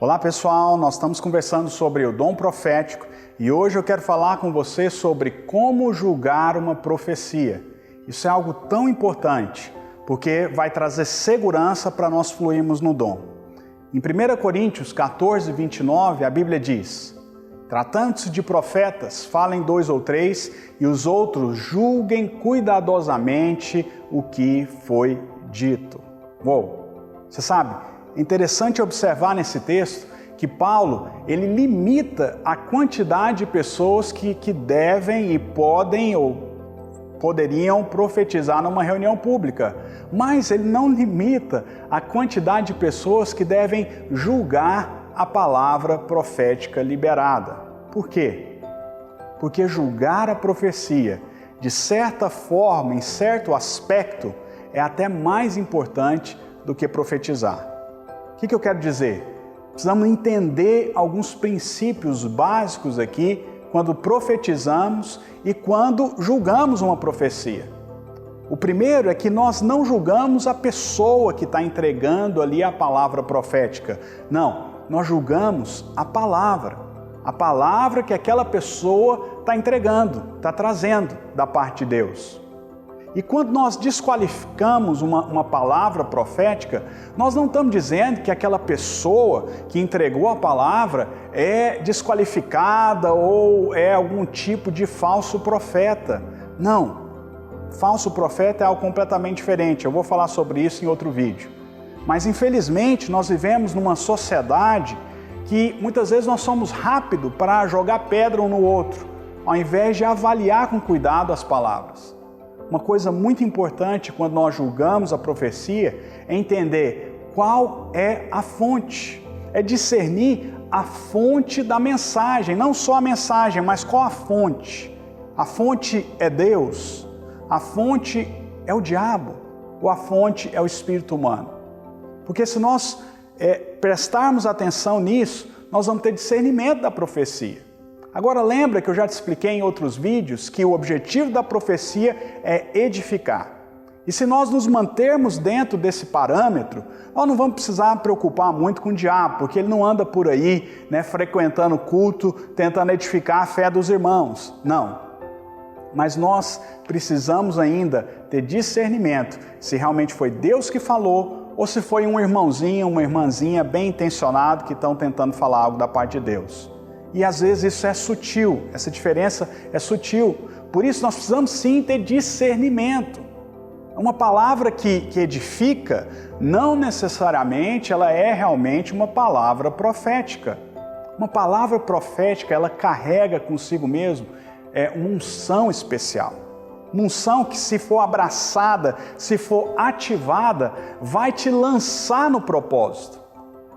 Olá pessoal, nós estamos conversando sobre o dom profético e hoje eu quero falar com você sobre como julgar uma profecia. Isso é algo tão importante porque vai trazer segurança para nós fluirmos no dom. Em 1 Coríntios 14, 29, a Bíblia diz: tratando-se de profetas, falem 2 ou 3 e os outros julguem cuidadosamente o que foi dito. Você sabe? É interessante observar nesse texto que Paulo, ele limita a quantidade de pessoas que devem e podem ou poderiam profetizar numa reunião pública, mas ele não limita a quantidade de pessoas que devem julgar a palavra profética liberada. Por quê? Porque julgar a profecia, de certa forma, em certo aspecto, é até mais importante do que profetizar. O que eu quero dizer? Precisamos entender alguns princípios básicos aqui quando profetizamos e quando julgamos uma profecia. O primeiro é que nós não julgamos a pessoa que está entregando ali a palavra profética. Não, nós julgamos a palavra que aquela pessoa está entregando, está trazendo da parte de Deus. E quando nós desqualificamos uma palavra profética, nós não estamos dizendo que aquela pessoa que entregou a palavra é desqualificada ou é algum tipo de falso profeta. Não, falso profeta é algo completamente diferente. Eu vou falar sobre isso em outro vídeo. Mas infelizmente nós vivemos numa sociedade que muitas vezes nós somos rápidos para jogar pedra um no outro, ao invés de avaliar com cuidado as palavras. Uma coisa muito importante quando nós julgamos a profecia é entender qual é a fonte, é discernir a fonte da mensagem, não só a mensagem, mas qual a fonte. A fonte é Deus, a fonte é o diabo, ou a fonte é o espírito humano. Porque se nós prestarmos atenção nisso, nós vamos ter discernimento da profecia. Agora lembra que eu já te expliquei em outros vídeos que o objetivo da profecia é edificar. E se nós nos mantermos dentro desse parâmetro, nós não vamos precisar preocupar muito com o diabo, porque ele não anda por aí, frequentando culto, tentando edificar a fé dos irmãos. Não. Mas nós precisamos ainda ter discernimento se realmente foi Deus que falou ou se foi um irmãozinho, uma irmãzinha bem intencionado que estão tentando falar algo da parte de Deus. E às vezes isso é sutil, essa diferença é sutil. Por isso nós precisamos sim ter discernimento. Uma palavra que edifica, não necessariamente ela é realmente uma palavra profética. Uma palavra profética, ela carrega consigo mesmo uma unção especial. Uma unção que, se for abraçada, se for ativada, vai te lançar no propósito.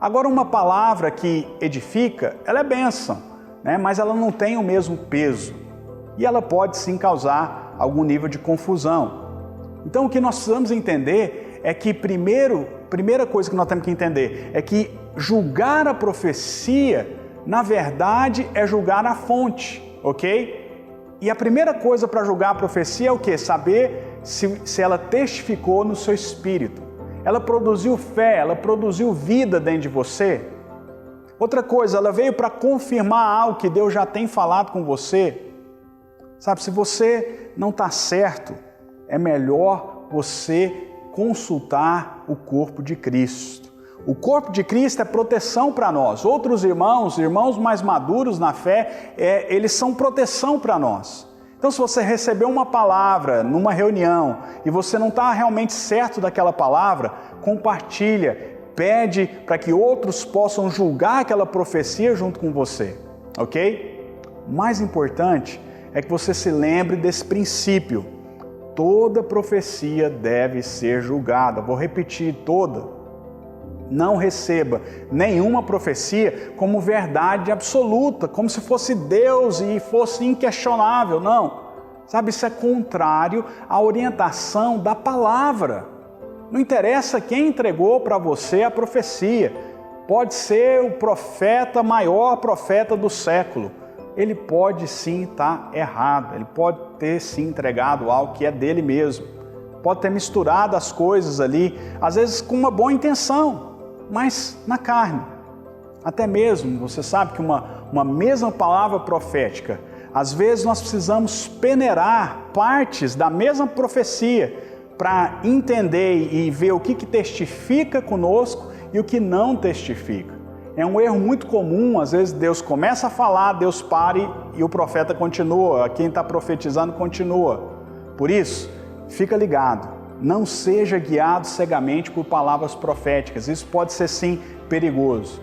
Agora, uma palavra que edifica, ela é bênção, mas ela não tem o mesmo peso. E ela pode sim causar algum nível de confusão. Então, o que nós precisamos entender é que, primeira coisa que nós temos que entender é que julgar a profecia, na verdade, é julgar a fonte, ok? E a primeira coisa para julgar a profecia é o quê? Saber se ela testificou no seu espírito. Ela produziu fé, ela produziu vida dentro de você. Outra coisa, ela veio para confirmar algo que Deus já tem falado com você. Sabe, se você não está certo, é melhor você consultar o corpo de Cristo. O corpo de Cristo é proteção para nós. Outros irmãos mais maduros na fé, eles são proteção para nós. Então, se você recebeu uma palavra numa reunião e você não está realmente certo daquela palavra, compartilha, pede para que outros possam julgar aquela profecia junto com você, ok? O mais importante é que você se lembre desse princípio. Toda profecia deve ser julgada. Vou repetir, toda. Não receba nenhuma profecia como verdade absoluta, como se fosse Deus e fosse inquestionável. Não. Sabe, isso é contrário à orientação da palavra. Não interessa quem entregou para você a profecia. Pode ser o profeta, maior profeta do século. Ele pode sim estar errado. Ele pode ter sim entregado algo que é dele mesmo. Pode ter misturado as coisas ali, às vezes com uma boa intenção, mas na carne. Até mesmo, você sabe que uma mesma palavra profética, às vezes nós precisamos peneirar partes da mesma profecia para entender e ver o que testifica conosco e o que não testifica. É um erro muito comum, às vezes Deus começa a falar, Deus para e o profeta continua, quem está profetizando continua. Por isso, fica ligado, não seja guiado cegamente por palavras proféticas, isso pode ser sim perigoso.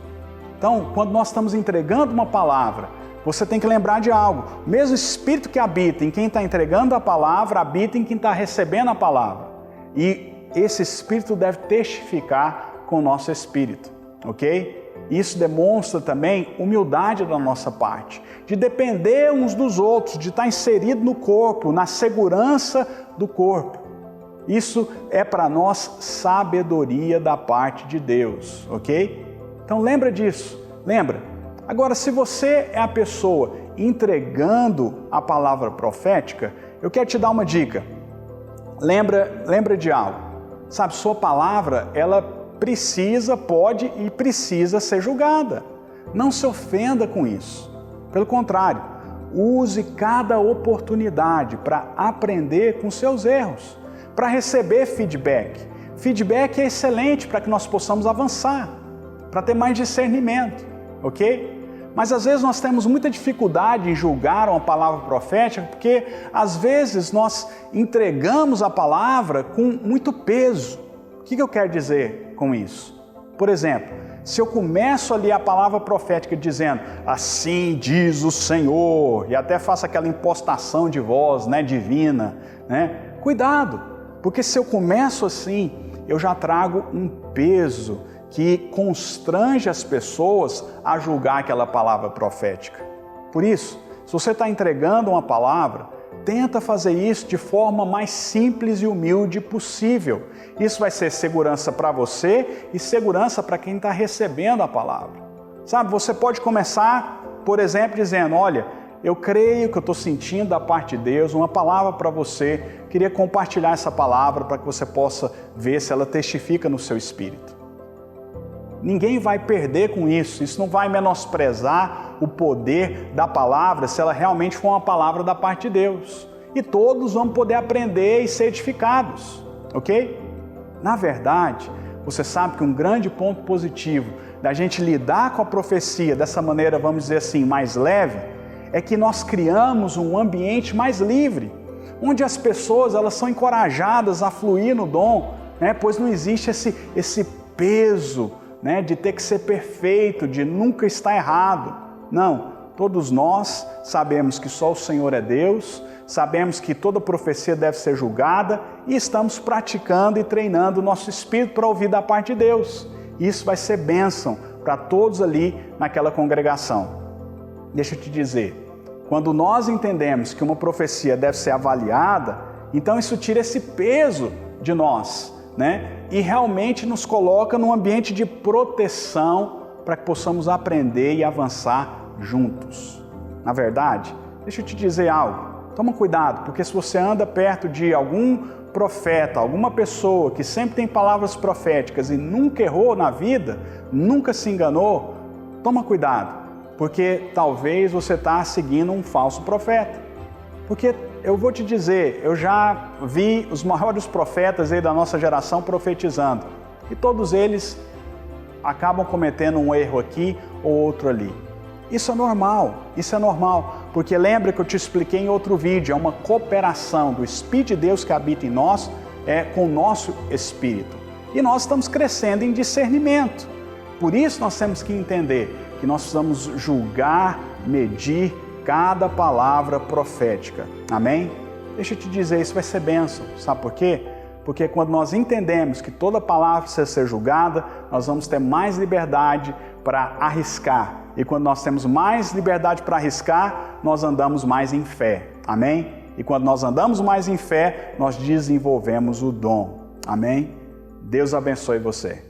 Então, quando nós estamos entregando uma palavra, você tem que lembrar de algo, o mesmo Espírito que habita em quem está entregando a palavra, habita em quem está recebendo a palavra. E esse Espírito deve testificar com o nosso Espírito, ok? Isso demonstra também humildade da nossa parte, de depender uns dos outros, de estar inserido no corpo, na segurança do corpo. Isso é para nós sabedoria da parte de Deus, ok? Então lembra disso, lembra. Agora, se você é a pessoa entregando a palavra profética, eu quero te dar uma dica. Lembra de algo. Sabe, sua palavra, ela pode e precisa ser julgada. Não se ofenda com isso. Pelo contrário, use cada oportunidade para aprender com seus erros, para receber feedback. Feedback é excelente para que nós possamos avançar, para ter mais discernimento, ok? Mas às vezes nós temos muita dificuldade em julgar uma palavra profética, porque às vezes nós entregamos a palavra com muito peso. O que eu quero dizer com isso? Por exemplo, se eu começo ali a palavra profética dizendo, assim diz o Senhor, e até faço aquela impostação de voz, divina, cuidado, porque se eu começo assim, eu já trago um peso que constrange as pessoas a julgar aquela palavra profética. Por isso, se você está entregando uma palavra, tenta fazer isso de forma mais simples e humilde possível. Isso vai ser segurança para você e segurança para quem está recebendo a palavra. Sabe, você pode começar, por exemplo, dizendo, olha, eu creio que eu estou sentindo da parte de Deus uma palavra para você, queria compartilhar essa palavra para que você possa ver se ela testifica no seu espírito. Ninguém vai perder com isso não vai menosprezar o poder da palavra se ela realmente for uma palavra da parte de Deus. E todos vão poder aprender e ser edificados, ok? Na verdade, você sabe que um grande ponto positivo da gente lidar com a profecia dessa maneira, vamos dizer assim, mais leve, é que nós criamos um ambiente mais livre, onde as pessoas elas são encorajadas a fluir no dom, pois não existe esse peso, de ter que ser perfeito, de nunca estar errado. Não, todos nós sabemos que só o Senhor é Deus, sabemos que toda profecia deve ser julgada e estamos praticando e treinando o nosso espírito para ouvir da parte de Deus. Isso vai ser bênção para todos ali naquela congregação. Deixa eu te dizer, quando nós entendemos que uma profecia deve ser avaliada, então isso tira esse peso de nós, e realmente nos coloca num ambiente de proteção para que possamos aprender e avançar juntos. Na verdade, deixa eu te dizer algo, toma cuidado, porque se você anda perto de algum profeta, alguma pessoa que sempre tem palavras proféticas e nunca errou na vida, nunca se enganou, toma cuidado, porque talvez você está seguindo um falso profeta. Porque eu vou te dizer, eu já vi os maiores profetas aí da nossa geração profetizando, e todos eles acabam cometendo um erro aqui ou outro ali. Isso é normal, porque lembra que eu te expliquei em outro vídeo, é uma cooperação do Espírito de Deus que habita em nós, com o nosso Espírito. E nós estamos crescendo em discernimento. Por isso nós temos que entender que nós precisamos julgar, medir cada palavra profética. Amém? Deixa eu te dizer, isso vai ser bênção. Sabe por quê? Porque quando nós entendemos que toda palavra precisa ser julgada, nós vamos ter mais liberdade para arriscar. E quando nós temos mais liberdade para arriscar, nós andamos mais em fé. Amém? E quando nós andamos mais em fé, nós desenvolvemos o dom. Amém? Deus abençoe você.